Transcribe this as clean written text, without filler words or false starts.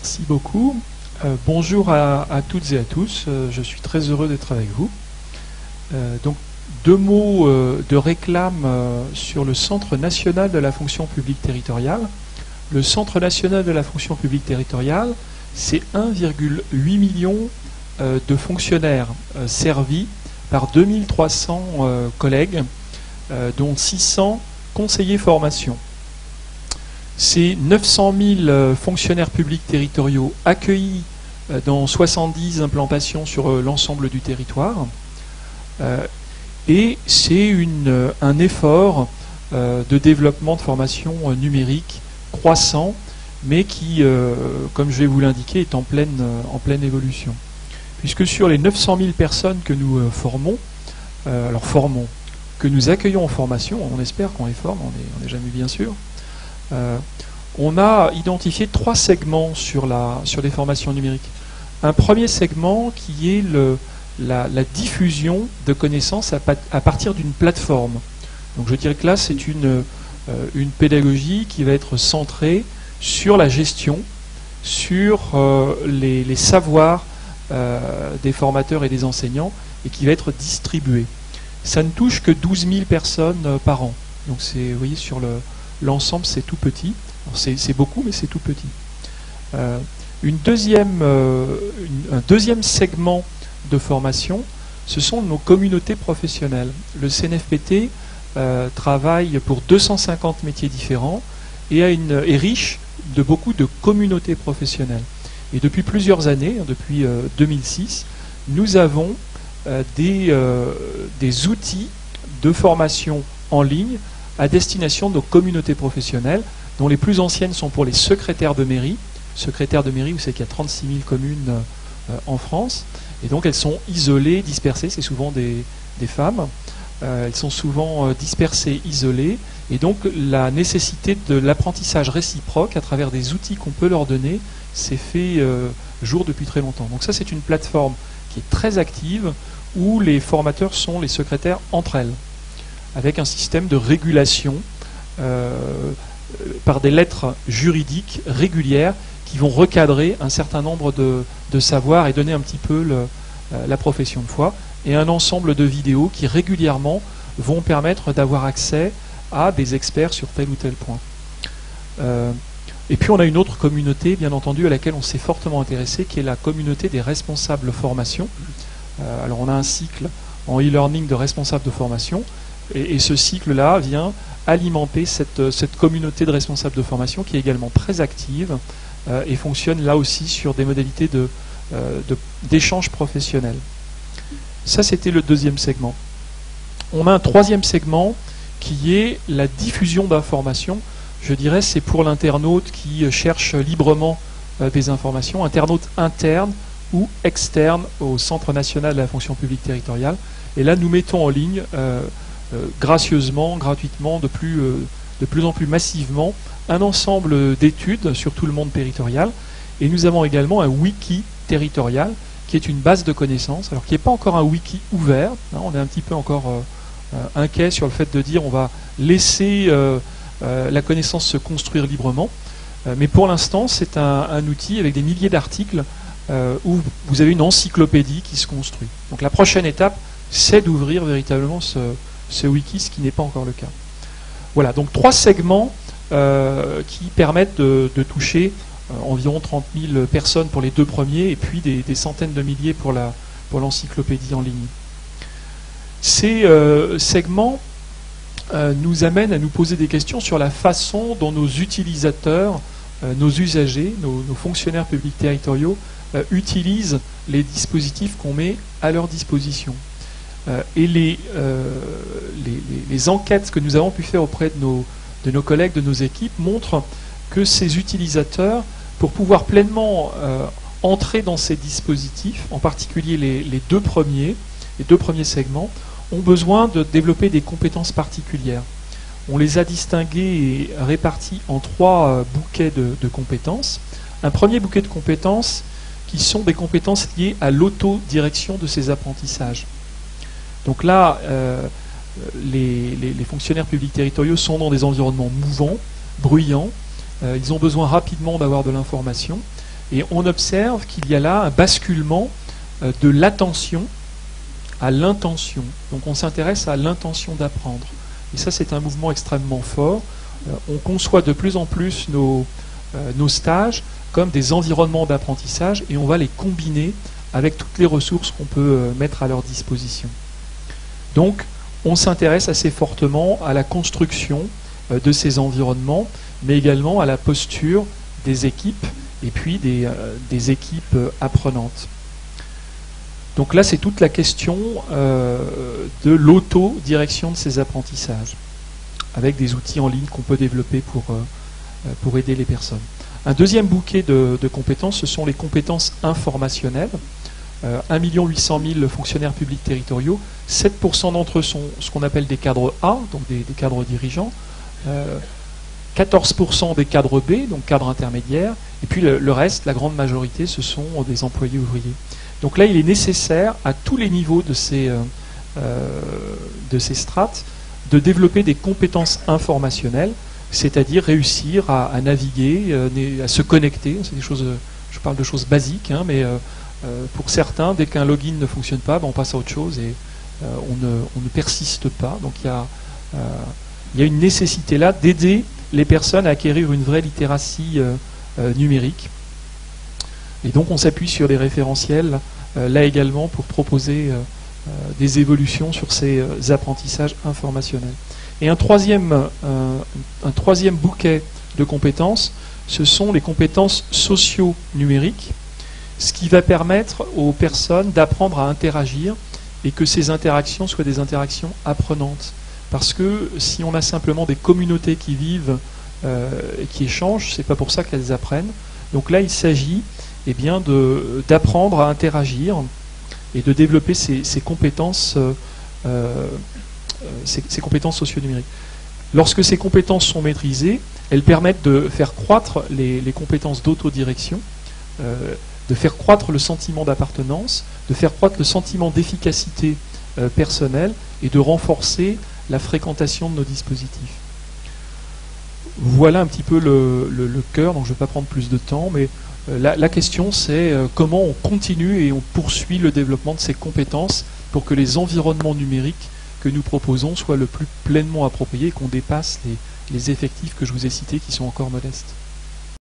Merci beaucoup. Bonjour à toutes et à tous. Je suis très heureux d'être avec vous. Donc, deux mots de réclame sur le Centre national de la fonction publique territoriale. Le Centre national de la fonction publique territoriale, c'est 1,8 million de fonctionnaires servis par 2300 collègues, dont 600 conseillers formation. C'est 900 000 fonctionnaires publics territoriaux accueillis dans 70 implantations sur l'ensemble du territoire. Et c'est un effort de développement de formation numérique croissant, mais qui, comme je vais vous l'indiquer, est en pleine évolution. Puisque sur les 900 000 personnes que nous formons, que nous accueillons en formation, on espère qu'on les forme, on n'est jamais bien sûr, on a identifié 3 segments sur les formations numériques. Un premier segment qui est la diffusion de connaissances à partir d'une plateforme. Donc je dirais que là c'est une pédagogie qui va être centrée sur la gestion, sur les savoirs des formateurs et des enseignants, et qui va être distribuée. Ça ne touche que 12 000 personnes par an. Donc vous voyez, sur l'ensemble c'est tout petit. C'est beaucoup, mais c'est tout petit. Un deuxième segment de formation, ce sont nos communautés professionnelles. Le CNFPT travaille pour 250 métiers différents et est riche de beaucoup de communautés professionnelles. Et depuis plusieurs années, depuis 2006, nous avons des outils de formation en ligne à destination de nos communautés professionnelles, dont les plus anciennes sont pour les secrétaires de mairie. Secrétaires de mairie, vous savez qu'il y a 36 000 communes en France, et donc elles sont isolées, dispersées, c'est souvent des femmes, elles sont souvent dispersées, isolées, et donc la nécessité de l'apprentissage réciproque à travers des outils qu'on peut leur donner s'est fait jour depuis très longtemps. Donc ça, c'est une plateforme qui est très active, où les formateurs sont les secrétaires entre elles, avec un système de régulation par des lettres juridiques régulières qui vont recadrer un certain nombre de savoirs et donner un petit peu la profession de foi, et un ensemble de vidéos qui régulièrement vont permettre d'avoir accès à des experts sur tel ou tel point. Et puis on a une autre communauté, bien entendu, à laquelle on s'est fortement intéressé, qui est la communauté des responsables formation. Alors on a un cycle en e-learning de responsables de formation, et ce cycle-là vient alimenter cette communauté de responsables de formation qui est également très active et fonctionne là aussi sur des modalités d'échange professionnel. Ça, c'était le deuxième segment. On a un troisième segment qui est la diffusion d'informations. Je dirais c'est pour l'internaute qui cherche librement des informations, internaute interne ou externe au Centre national de la fonction publique territoriale. Et là, nous mettons en ligne gracieusement, gratuitement, de plus en plus massivement, un ensemble d'études sur tout le monde territorial. Et nous avons également un wiki territorial, qui est une base de connaissances, alors qui n'est pas encore un wiki ouvert. Hein, on est un petit peu encore inquiet sur le fait de dire on va laisser la connaissance se construire librement. Mais pour l'instant, c'est un outil avec des milliers d'articles où vous avez une encyclopédie qui se construit. Donc la prochaine étape, c'est d'ouvrir véritablement ce wiki, ce qui n'est pas encore le cas. Voilà, donc 3 segments qui permettent de toucher environ 30 000 personnes pour les 2 premiers, et puis des centaines de milliers pour l'encyclopédie en ligne. Ces segments nous amènent à nous poser des questions sur la façon dont nos utilisateurs, nos usagers, nos fonctionnaires publics territoriaux utilisent les dispositifs qu'on met à leur disposition. Et les enquêtes que nous avons pu faire auprès de nos collègues, de nos équipes, montrent que ces utilisateurs, pour pouvoir pleinement entrer dans ces dispositifs, en particulier les deux premiers segments, ont besoin de développer des compétences particulières. On les a distingués et répartis en 3 bouquets de compétences. Un premier bouquet de compétences qui sont des compétences liées à l'autodirection de ces apprentissages. Donc là, les fonctionnaires publics territoriaux sont dans des environnements mouvants, bruyants. Ils ont besoin rapidement d'avoir de l'information. Et on observe qu'il y a là un basculement de l'attention à l'intention. Donc on s'intéresse à l'intention d'apprendre. Et ça, c'est un mouvement extrêmement fort. On conçoit de plus en plus nos stages comme des environnements d'apprentissage et on va les combiner avec toutes les ressources qu'on peut mettre à leur disposition. Donc, on s'intéresse assez fortement à la construction de ces environnements, mais également à la posture des équipes et puis des équipes apprenantes. Donc là, c'est toute la question de l'autodirection de ces apprentissages, avec des outils en ligne qu'on peut développer pour aider les personnes. Un deuxième bouquet de compétences, ce sont les compétences informationnelles. 1 800 000 fonctionnaires publics territoriaux, 7% d'entre eux sont ce qu'on appelle des cadres A, donc des cadres dirigeants, 14% des cadres B, donc cadres intermédiaires, et puis le reste, la grande majorité, ce sont des employés ouvriers. Donc là, il est nécessaire, à tous les niveaux de ces strates, de développer des compétences informationnelles, c'est-à-dire réussir à naviguer, à se connecter. C'est des choses, je parle de choses basiques, hein, mais pour certains, dès qu'un login ne fonctionne pas, on passe à autre chose et on ne persiste pas. Donc il y a une nécessité là d'aider les personnes à acquérir une vraie littératie numérique. Et donc on s'appuie sur les référentiels là également pour proposer des évolutions sur ces apprentissages informationnels. Et un troisième bouquet de compétences, ce sont les compétences socio-numériques, ce qui va permettre aux personnes d'apprendre à interagir et que ces interactions soient des interactions apprenantes. Parce que si on a simplement des communautés qui vivent et qui échangent, c'est pas pour ça qu'elles apprennent. Donc là, il s'agit d'apprendre à interagir et de développer ces compétences socio-numériques. Lorsque ces compétences sont maîtrisées, elles permettent de faire croître les compétences d'autodirection, de faire croître le sentiment d'appartenance, de faire croître le sentiment d'efficacité personnelle et de renforcer la fréquentation de nos dispositifs. Voilà un petit peu le cœur, donc je ne vais pas prendre plus de temps, mais la question c'est comment on continue et on poursuit le développement de ces compétences pour que les environnements numériques que nous proposons soient le plus pleinement appropriés et qu'on dépasse les effectifs que je vous ai cités qui sont encore modestes.